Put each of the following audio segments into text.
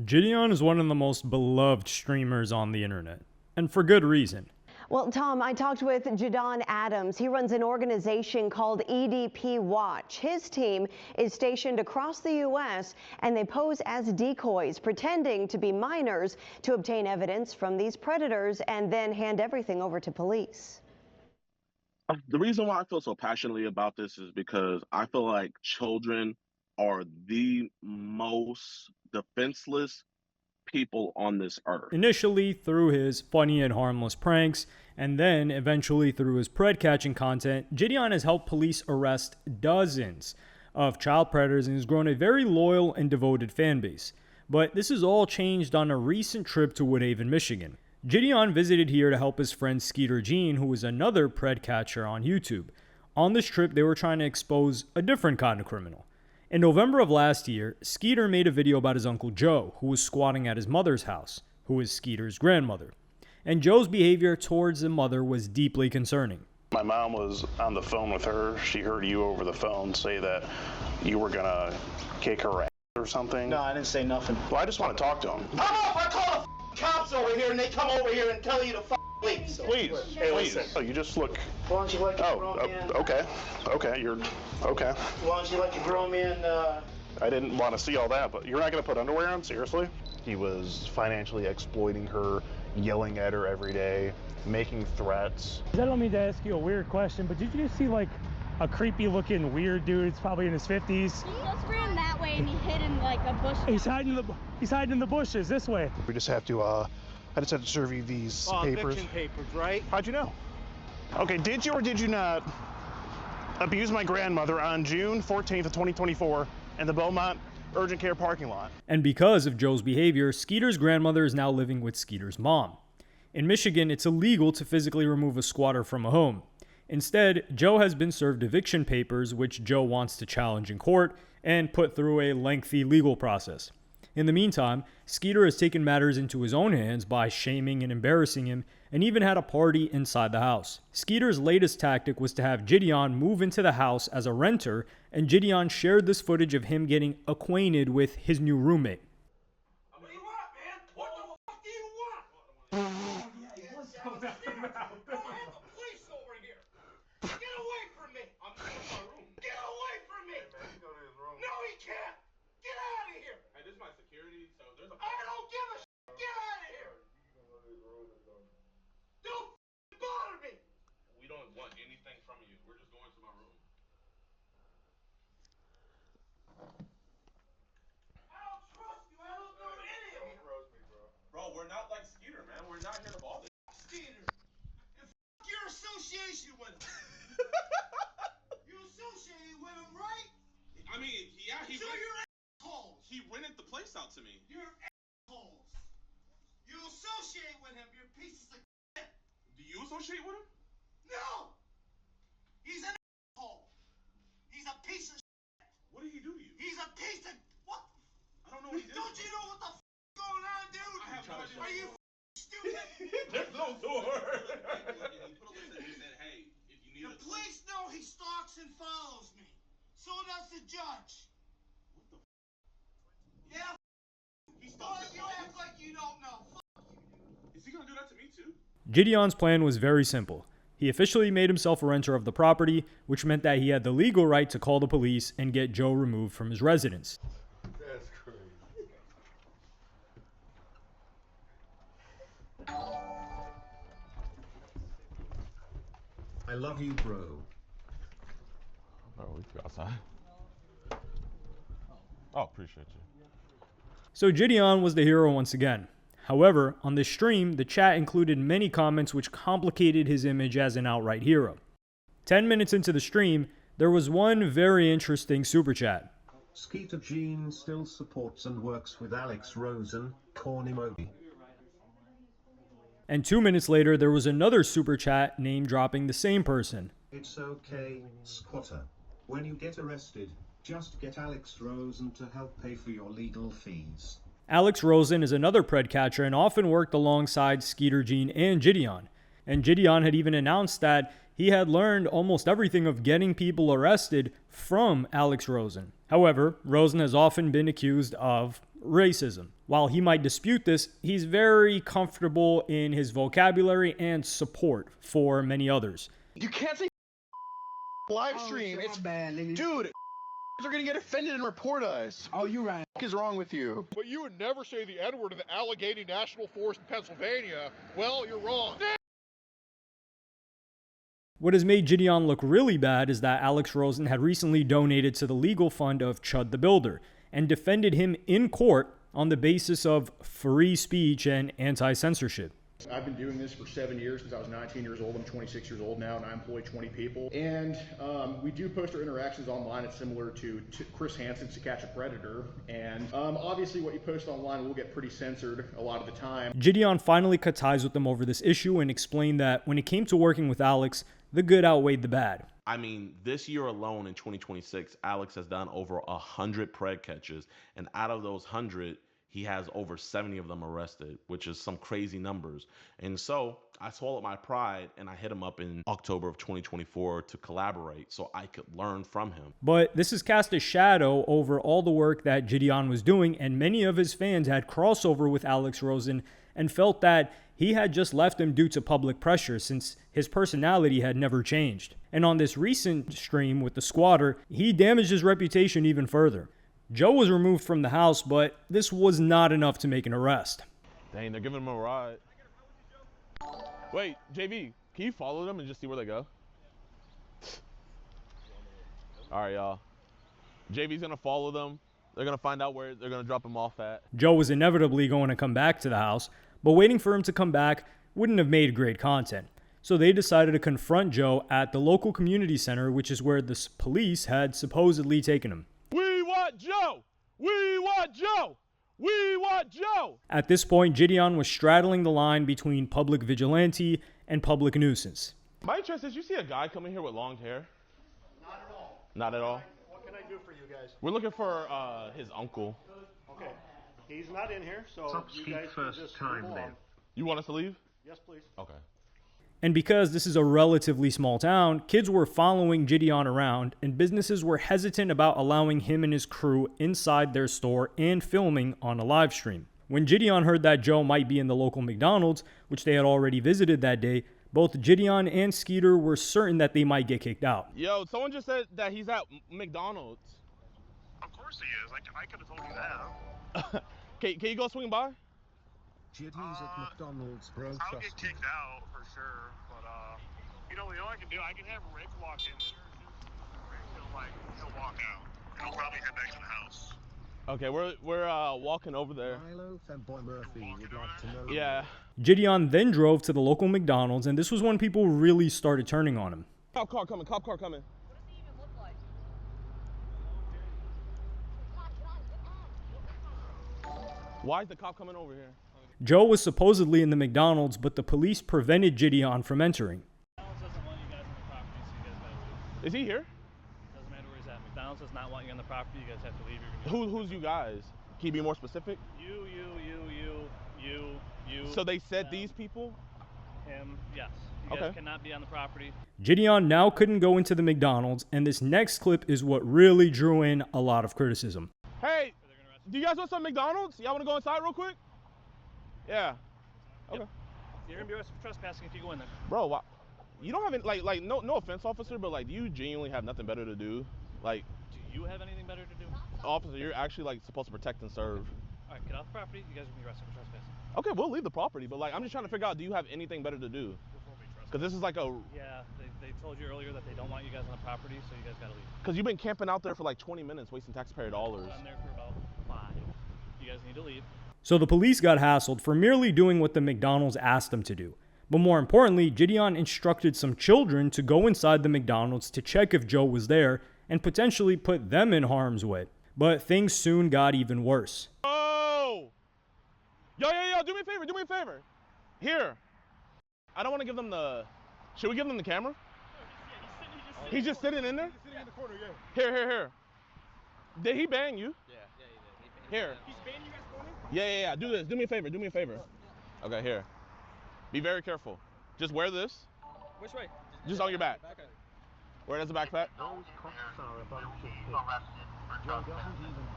Jidion is one of the most beloved streamers on the internet, and for good reason. Well, Tom, I talked with Jidion Adams. He runs an organization called EDP Watch. His team is stationed across the U.S., and they pose as decoys, pretending to be minors to obtain evidence from these predators and then hand everything over to police. The reason why I feel so passionately about this is because I feel like children are the most defenseless people on this earth. Initially through his funny and harmless pranks, and then eventually through his pred catching content, Jidion has helped police arrest dozens of child predators and has grown a very loyal and devoted fan base. But this has all changed on a recent trip to Woodhaven, Michigan. Jidion visited here to help his friend Skeeter Jean, who is another pred catcher on YouTube. On this trip, they were trying to expose a different kind of criminal. In November of last year, Skeeter made a video about his Uncle Joe, who was squatting at his mother's house, who is Skeeter's grandmother. And Joe's behavior towards the mother was deeply concerning. My mom was on the phone with her. She heard you over the phone say that you were gonna kick her ass or something. No, I didn't say nothing. Well, I just want to talk to him. How about if I call the cops over here and they come over here and tell you to leave? Please, Hey, please. listen. Oh, you just look. Why don't you let your Oh, grown man? okay, you're okay. Why don't you let your grown man? I didn't want to see all that, but you're not gonna put underwear on? Seriously? He was financially exploiting her, yelling at her every day, making threats. I don't mean to ask you a weird question, but did you see like a creepy looking weird dude? It's probably in his 50s. He just ran that way and he hid in like a bush. He's hiding in the bushes this way. We just have to, I just have to serve you these papers. Eviction papers, right? How'd you know? Okay, did you or did you not abuse my grandmother on June 14th of 2024 in the Beaumont Urgent Care parking lot? And because of Joe's behavior, Skeeter's grandmother is now living with Skeeter's mom. In Michigan, it's illegal to physically remove a squatter from a home. Instead, Joe has been served eviction papers, which Joe wants to challenge in court and put through a lengthy legal process. In the meantime, Skeeter has taken matters into his own hands by shaming and embarrassing him, and even had a party inside the house. Skeeter's latest tactic was to have Jidion move into the house as a renter, and Jidion shared this footage of him getting acquainted with his new roommate. What do you want, man? What the fuck do you want? I have the police over here. Get away from me. I'm going to my room. Get away from me. Man, he go to his room. No, he can't. Get out of here. Hey, this is my security, so there's a... I don't give a shit. Get out of here. Don't bother me. We don't want anything from you. We're just going to my room. I don't trust you. I don't know any of you. Don't trust me, bro. Bro, we're not like Skeeter, man. We're not here to bother. Skeeter. And your association with him. You associated with him, right? I mean, yeah, he... So you're assholes. He rented the place out to me. You're assholes. You associate with him. You're pieces of shit. Do you associate with him? No! He's an asshole. He's a piece of shit. What did he do to you? He's a piece of... What? I don't know what he did. Don't you know what the going on, dude? I have no idea. Are you stupid? There's no door. He put a list and he said, hey, if you need the police know he stalks and follows me. So does the judge. What the Yeah, he stalks you act like you don't know. Is he gonna do that to me too? Jidion's plan was very simple. He officially made himself a renter of the property, which meant that he had the legal right to call the police and get Joe removed from his residence. That's crazy. I love you, bro. Oh, we can go outside. Oh, appreciate you. So Jidion was the hero once again. However, on this stream, the chat included many comments which complicated his image as an outright hero. 10 minutes into the stream, there was one very interesting super chat. Skeeter Jean still supports and works with Alex Rosen, corn emoji. And 2 minutes later, there was another super chat name dropping the same person. It's okay, squatter. When you get arrested, just get Alex Rosen to help pay for your legal fees. Alex Rosen is another pred catcher and often worked alongside Skeeter Jean and Jidion. And Jidion had even announced that he had learned almost everything of getting people arrested from Alex Rosen. However, Rosen has often been accused of racism. While he might dispute this, he's very comfortable in his vocabulary and support for many others. You can't say live stream. It's bad, nigga. Dude, they're gonna get offended and report us. Oh, you're right. What is wrong with you? But you would never say the N-word in the Allegheny National Forest in Pennsylvania. Well, you're wrong. What has made Jidion look really bad is that Alex Rosen had recently donated to the legal fund of Chud the Builder and defended him in court on the basis of free speech and anti-censorship. I've been doing this for 7 years since I was 19 years old. I'm 26 years old now, and I employ 20 people. And we do post our interactions online. It's similar to Chris Hansen's To Catch a Predator. And obviously what you post online will get pretty censored a lot of the time. Jidion finally cut ties with them over this issue and explained that when it came to working with Alex, the good outweighed the bad. I mean, this year alone in 2026, Alex has done over 100 pred catches. And out of those 100, he has over 70 of them arrested, which is some crazy numbers. And so I swallowed my pride and I hit him up in October of 2024 to collaborate so I could learn from him. But this has cast a shadow over all the work that Jidion was doing, and many of his fans had crossover with Alex Rosen and felt that he had just left him due to public pressure since his personality had never changed. And on this recent stream with the squatter, he damaged his reputation even further. Joe was removed from the house, but this was not enough to make an arrest. Dang, they're giving him a ride. Wait, JV, can you follow them and just see where they go? All right, y'all. JV's gonna follow them. They're gonna find out where they're gonna drop him off at. Joe was inevitably going to come back to the house, but waiting for him to come back wouldn't have made great content. So they decided to confront Joe at the local community center, which is where the police had supposedly taken him. We want Joe! We want Joe! We want Joe! At this point, Jidion was straddling the line between public vigilante and public nuisance. My chance, did you see a guy coming here with long hair? Not at all. Not at all? What can I do for you guys? We're looking for his uncle. Okay. He's not in here, so Top you speed guys first can just time move then. along. You want us to leave? Yes, please. Okay. And because this is a relatively small town, kids were following Jidion around, and businesses were hesitant about allowing him and his crew inside their store and filming on a live stream. When Jidion heard that Joe might be in the local McDonald's, which they had already visited that day, both Jidion and Skeeter were certain that they might get kicked out. Yo, someone just said that he's at McDonald's. Of course he is. I could have told you that. Can you go swing by? Jiddy's at McDonald's, bro. I'll get kicked out for sure, but you know what I can do? I can have Rick walk in there. He'll walk out. He'll probably head back to the house. Okay, we're walking over there. Milo, Femboy Murphy would like to know. Yeah. Jidion then drove to the local McDonald's, and this was when people really started turning on him. Cop car coming, cop car coming. What does he even look like? Why is the cop coming over here? Joe was supposedly in the McDonald's, but the police prevented Jidion from entering. McDonald's doesn't want you guys on the property, so you guys gotta leave. Is he here? Doesn't matter where he's at. McDonald's does not want you on the property. You guys have to leave. You're gonna Who's you guys? Can you be more specific? You. So they said them, these people? him. Yes. You guys cannot be on the property. Jidion now couldn't go into the McDonald's, and this next clip is what really drew in a lot of criticism. Hey, do you guys want some McDonald's? Y'all want to go inside real quick? Yeah. Okay. Yep. You're gonna be arrested for trespassing if you go in there. Bro, why, you don't have any, like no offense, officer, but like, do you genuinely have nothing better to do? Like, Do you have anything better to do? officer, you're actually like supposed to protect and serve. All right, get off the property. You guys are gonna be arrested for trespassing. Okay, we'll leave the property, but like, I'm just trying to figure out, do you have anything better to do? Because this is like a, Yeah, they told you earlier that they don't want you guys on the property, so you guys gotta leave. because you've been camping out there for like 20 minutes, wasting taxpayer dollars. I'm there for about 5. You guys need to leave. So the police got hassled for merely doing what the McDonald's asked them to do. But more importantly, Jidion instructed some children to go inside the McDonald's to check if Joe was there and potentially put them in harm's way. But things soon got even worse. Oh! Yo, do me a favor. Here. I don't want to give them the, should we give them the camera? He's just sitting in there? He's sitting in the corner, yeah. Here. Did he bang you? Yeah, he did. Here. He's banning you guys going in? Yeah. Do this. Do me a favor. Okay, here. Be very careful. Just wear this. Which way? Just on your back. Wear it as a backpack. Those cops are a bunch of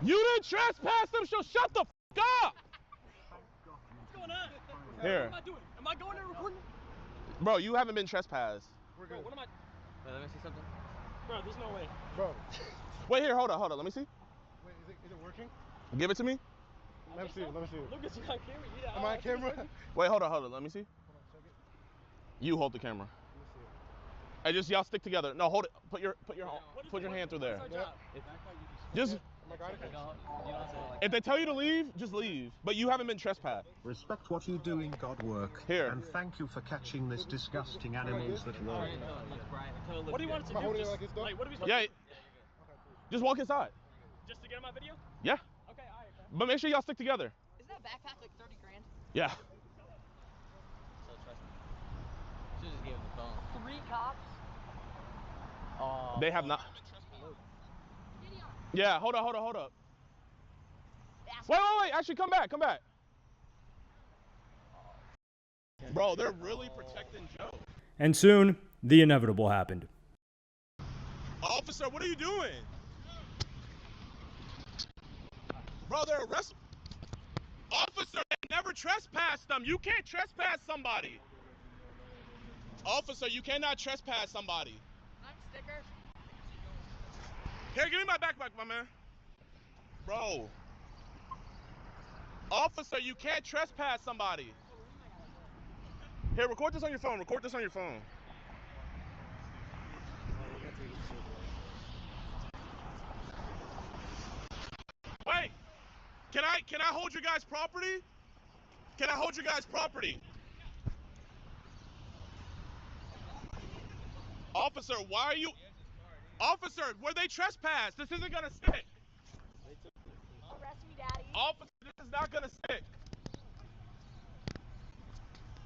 You didn't trespass them, so shut the up! What's going on? Here. What am I doing? Am I going there recording? Bro, you haven't been trespassed. We're good. Bro, what am I? Wait, let me see something. Bro, there's no way. Bro. Wait, here, hold on, let me see. Wait, is it working? Give it to me. Let me see. Lucas, you on camera? Yeah. Am I on camera? Wait, hold on, let me see. You hold the camera. Hey, just y'all stick together. No, hold it. Put your hand through there. Just if they tell you to leave, just leave. But you haven't been trespassed. Respect what you do in God work. Here. And thank you for catching this disgusting animals that roam. What do you want us to do? Just, like, what are we supposed Yeah. to do? Just walk inside. Just to get on my video? Yeah. Okay, all right. But make sure y'all stick together. Isn't that backpack like 30 grand? Yeah. So trust me. Should just give him the phone. 3 cops? Oh. They have not. Yeah, hold up. Wait. Actually, come back. Bro, they're really protecting Joe. And soon, the inevitable happened. Officer, what are you doing? Bro, they're arresting. Officer, they never trespassed them. You can't trespass somebody. Officer, you cannot trespass somebody. I'm sticker. Here, give me my backpack, my man. Bro. Officer, you can't trespass somebody. Here, record this on your phone. Wait. Can I hold your guys' property? Officer, why are you... Officer, were they trespassed? This isn't gonna stick. Arrest me, daddy. Officer, this is not gonna stick.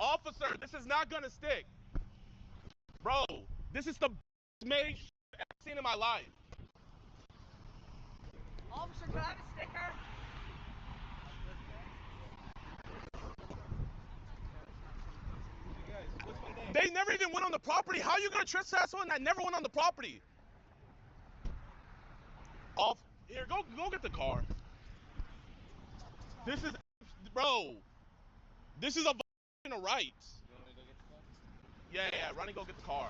Officer, this is not gonna stick. Bro, this is the best made I've ever seen in my life. Officer, can I have a sticker? They never even went on the property. How are you gonna trespass someone that never went on the property? Here, go get the car. This is, bro. This is a violation of rights. Yeah, run and go get the car.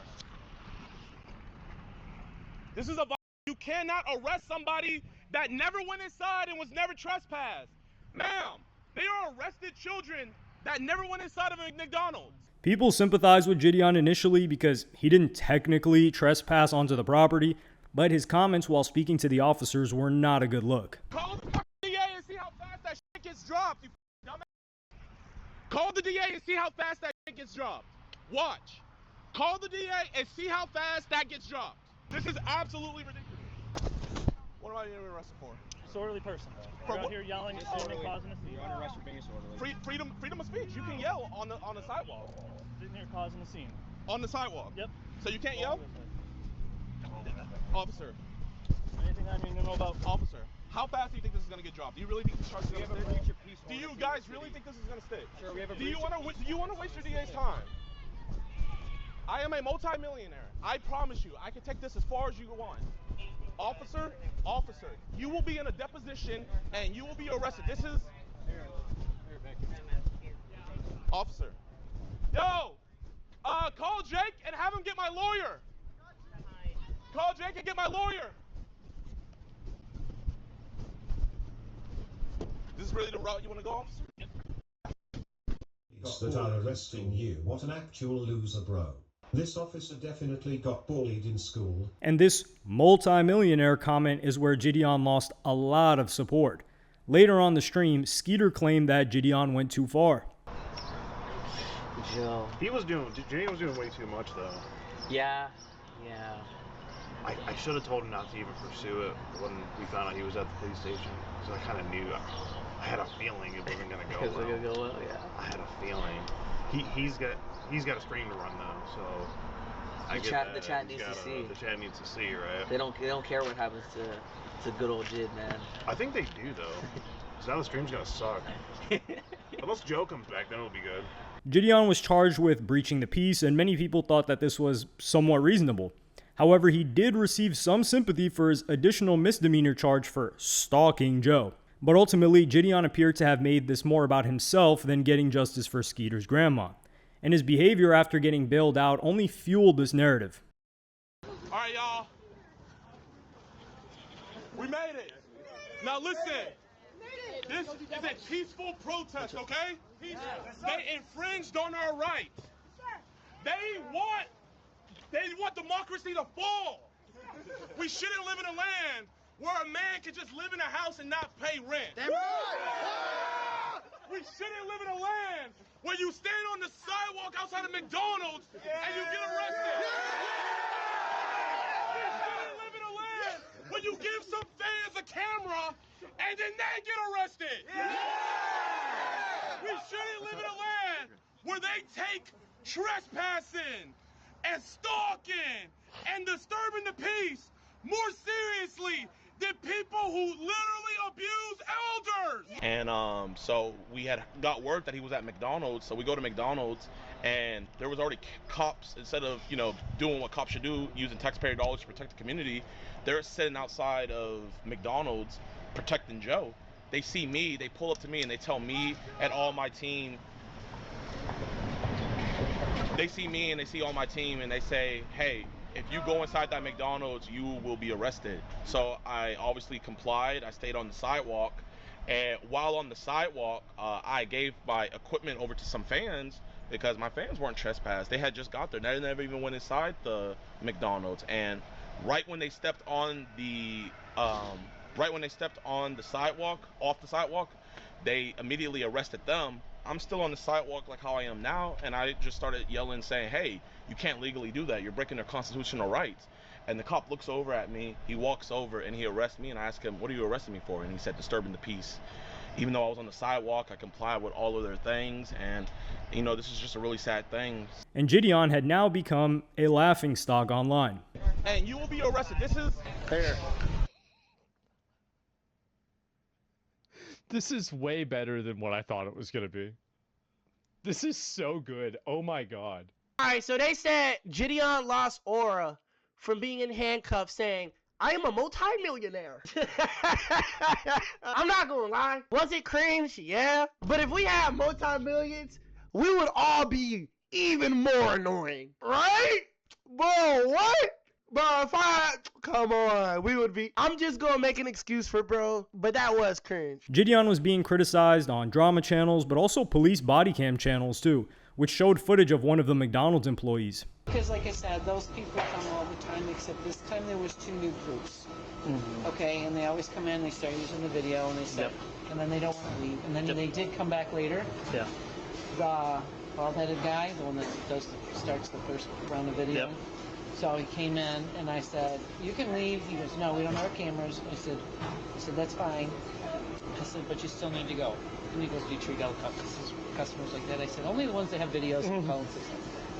This is a violation. You cannot arrest somebody that never went inside and was never trespassed. Ma'am, they are arrested children that never went inside of a McDonald's. People sympathized with Jidion initially because he didn't technically trespass onto the property, but his comments while speaking to the officers were not a good look. Call the DA and see how fast that shit gets dropped, you dumbass. Call the DA and see how fast that shit gets dropped. Watch. Call the DA and see how fast that gets dropped. This is absolutely ridiculous. What am I being arrested for? Disorderly person. For You're out what? here yelling, screaming, causing a scene. You're under arrest for being disorderly. Freedom of speech. You can yell on the sidewalk. Sitting here causing a scene. On the sidewalk. Yep. So you can't yell? Officer. Anything I need to know about? Officer. How fast do you think this is gonna get dropped? Do you really think this charge is gonna stick? Do you guys really think this is gonna stick? Sure, we have a Do you want to waste your DA's time? I am a multi-millionaire. I promise you, I can take this as far as you want. Officer, you will be in a deposition and you will be arrested. This is... Officer. Yo! Call Jake and have him get my lawyer. Call Jake and get my lawyer. This is really the route you want to go, officer? That are arresting you. What an actual loser, bro. This officer definitely got bullied in school. And this multi-millionaire comment is where Jidion lost a lot of support. Later on the stream, Skeeter claimed that Jidion went too far. Joe. Jidion was doing way too much, though. Yeah. I should have told him not to even pursue it when we found out he was at the police station. Because I kind of knew. I had a feeling it wasn't going to go well. It was going to go well, yeah. I had a feeling. He's got a stream to run, though, so... The chat needs to see. The chat needs to see, right? They don't care what happens to good old Jid, man. I think they do, though. Because now the stream's going to suck. Unless Joe comes back, then it'll be good. Jidion was charged with breaching the peace, and many people thought that this was somewhat reasonable. However, he did receive some sympathy for his additional misdemeanor charge for stalking Joe. But ultimately, Jidion appeared to have made this more about himself than getting justice for Skeeter's grandma. And his behavior after getting bailed out only fueled this narrative. All right, y'all. We made it. Now listen. This is a peaceful protest, okay? They infringed on our rights. They want democracy to fall. We shouldn't live in a land where a man can just live in a house and not pay rent. We shouldn't live in a land where you stand on the sidewalk outside of McDonald's and you get arrested. We shouldn't live in a land where you give some fans a camera and then they get arrested. We shouldn't live in a land where they take trespassing and stalking and disturbing the peace more seriously than people who literally abuse elders. And so we had got word that he was at McDonald's, so we go to McDonald's and there was already cops. Instead of, you know, doing what cops should do, using taxpayer dollars to protect the community, they're sitting outside of McDonald's protecting Joe. They see me, they pull up to me and they tell me and all my team, they see me and they see all my team and they say, hey, if you go inside that McDonald's, you will be arrested. So I obviously complied. I stayed on the sidewalk. And while on the sidewalk, I gave my equipment over to some fans because my fans weren't trespassed. They had just got there. They never even went inside the McDonald's. And right when they stepped on the sidewalk, off the sidewalk, they immediately arrested them. I'm still on the sidewalk like how I am now, and I just started yelling, saying, hey, you can't legally do that. You're breaking their constitutional rights. And the cop looks over at me, he walks over, and he arrests me, and I ask him, what are you arresting me for? And he said, disturbing the peace. Even though I was on the sidewalk, I complied with all of their things, and, you know, this is just a really sad thing. And Jidion had now become a laughingstock online. And you will be arrested. This is... Here. This is way better than what I thought it was going to be. This is so good. Oh my god. Alright, so they said Jidion lost aura from being in handcuffs saying, I am a multi-millionaire. I'm not gonna lie. Was it cringe? Yeah. But if we had multi-millions, we would all be even more annoying. Right? Bro, what? Bro, come on, we would be, I'm just gonna make an excuse for bro, but that was cringe. Jidion was being criticized on drama channels, but also police body cam channels too, which showed footage of one of the McDonald's employees. Because like I said, those people come all the time, except this time there was 2 new groups. Okay, and they always come in, they start using the video, and they start, and then they don't want to leave, and then they did come back later. Yeah. The bald-headed guy, the one that starts the first round of video. So he came in and I said, you can leave. He goes, no, we don't have our cameras. I said, that's fine. I said, but you still need to go. And he goes, do you treat all customers like that? I said, only the ones that have videos and phones.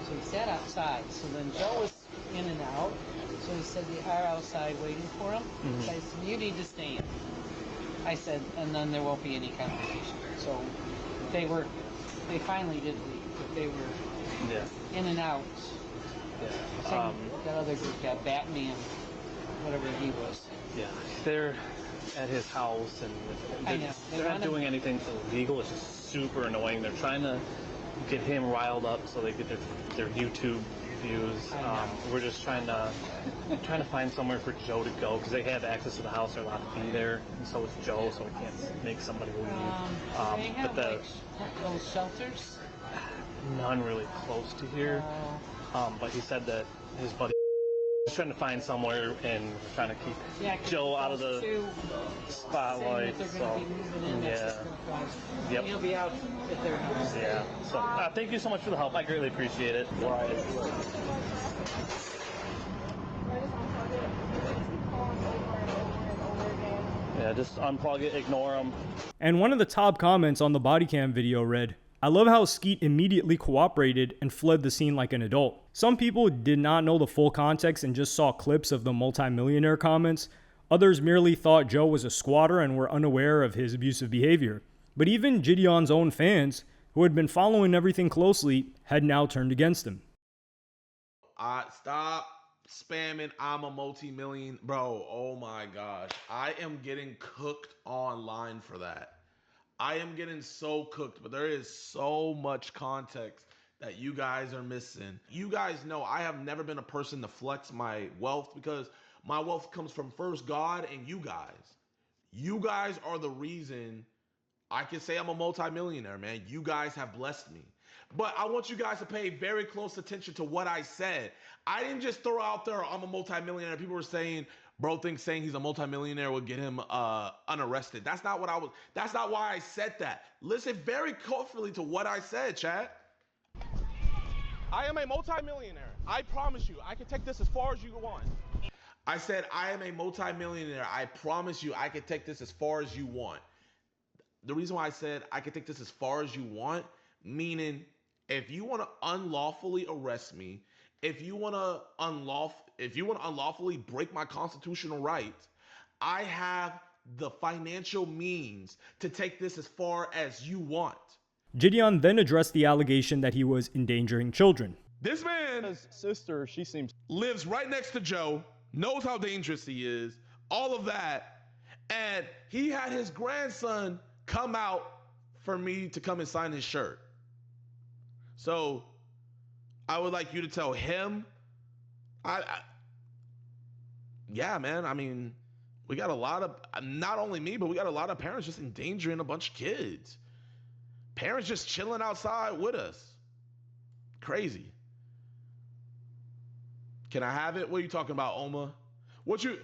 So he sat outside. So then Joe was in and out. So he said, they are outside waiting for him. So I said, you need to stay in. I said, and then there won't be any confrontation. So they finally did leave, but they were in and out. That other group, that Batman, whatever he was. Yeah, they're at his house and they're not doing anything illegal. It's just super annoying. They're trying to get him riled up so they get their YouTube views. We're just trying to find somewhere for Joe to go because they have access to the house. They're allowed to be there, and so is Joe. So we can't make somebody leave. They have those shelters. None really close to here. But he said that his buddy was trying to find somewhere and trying to keep Joe out of the spotlight. So, He'll be out at their house. Yeah. So, thank you so much for the help. I greatly appreciate it. Yeah, just unplug it, ignore them. And one of the top comments on the body cam video read, I love how Skeet immediately cooperated and fled the scene like an adult. Some people did not know the full context and just saw clips of the multimillionaire comments. Others merely thought Joe was a squatter and were unaware of his abusive behavior. But even Jidion's own fans, who had been following everything closely, had now turned against him. Stop spamming I'm a multi-million. Bro, oh my gosh. I am getting cooked online for that. I am getting so cooked, but there is so much context that you guys are missing. You guys know I have never been a person to flex my wealth because my wealth comes from first God and you guys. You guys are the reason I can say I'm a multimillionaire, man. You guys have blessed me. But I want you guys to pay very close attention to what I said. I didn't just throw out there, I'm a multimillionaire. People were saying, bro thinks saying he's a multimillionaire will get him unarrested. That's not why I said that. Listen very carefully to what I said, chat. I am a multimillionaire. I promise you, I can take this as far as you want. I said, I am a multimillionaire. I promise you, I can take this as far as you want. The reason why I said I can take this as far as you want, meaning if you want to unlawfully arrest me, if you want to unlawfully break my constitutional rights, I have the financial means to take this as far as you want. Jidion then addressed the allegation that he was endangering children. This man's sister, she seems, lives right next to Joe, knows how dangerous he is, all of that, and he had his grandson come out for me to come and sign his shirt. So I would like you to tell him, yeah, man, I mean, we got a lot of, not only me, but we got a lot of parents just endangering a bunch of kids. Parents just chilling outside with us. Crazy. Can I have it? What are you talking about, Oma? What you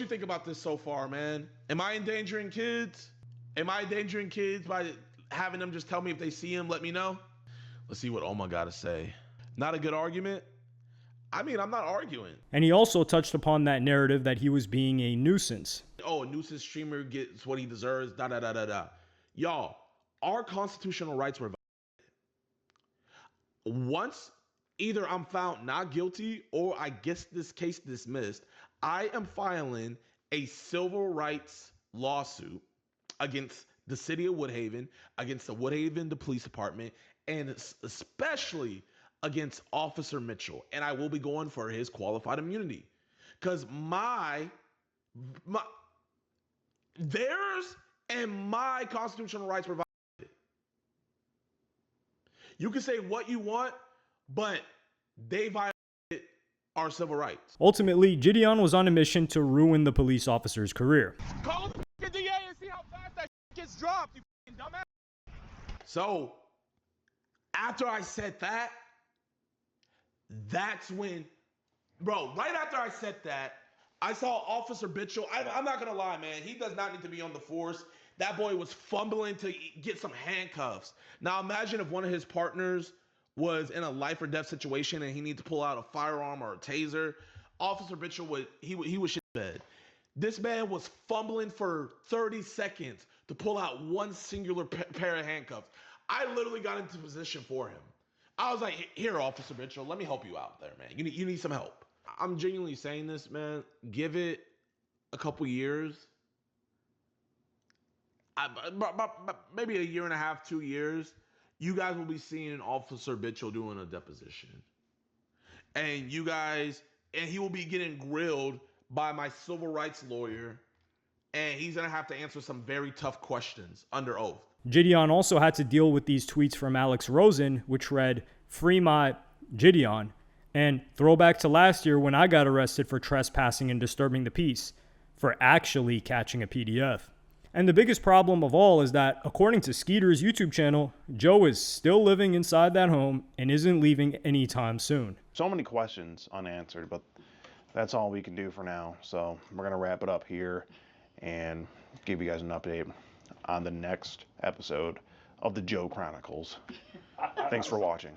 think about this so far, man? Am I endangering kids? Am I endangering kids by having them just tell me if they see him, let me know? Let's see what Oma got to say. Not a good argument? I mean, I'm not arguing. And he also touched upon that narrative that he was being a nuisance. Oh, a nuisance streamer gets what he deserves, da-da-da-da-da. Y'all, our constitutional rights were violated. Once either I'm found not guilty or I get this case dismissed, I am filing a civil rights lawsuit against the city of Woodhaven, against the Woodhaven, the police department, and especially against Officer Mitchell. And I will be going for his qualified immunity. Because theirs and my constitutional rights were violated. You can say what you want, but they violated our civil rights. Ultimately, Jidion was on a mission to ruin the police officer's career. Call the DA and see how fast that gets dropped, you dumbass. So, after I said that, that's when, bro, right after I said that, I saw Officer Mitchell. I'm not going to lie, man. He does not need to be on the force. That boy was fumbling to get some handcuffs. Now, imagine if one of his partners was in a life or death situation and he needed to pull out a firearm or a taser. Officer Mitchell would shit in bed. This man was fumbling for 30 seconds to pull out one singular pair of handcuffs. I literally got into position for him. I was like, here, Officer Mitchell, let me help you out there, man. You need some help. I'm genuinely saying this, man. Give it a couple years. Maybe a year and a half, 2 years. You guys will be seeing Officer Mitchell doing a deposition. And he will be getting grilled by my civil rights lawyer. And he's going to have to answer some very tough questions under oath. Jidion also had to deal with these tweets from Alex Rosen, which read, "Free my Jidion," and throwback to last year when I got arrested for trespassing and disturbing the peace, for actually catching a PDF. And the biggest problem of all is that, according to Skeeter's YouTube channel, Joe is still living inside that home and isn't leaving anytime soon. So many questions unanswered, but that's all we can do for now. So we're going to wrap it up here and give you guys an update on the next episode of the Joe Chronicles. Thanks for watching.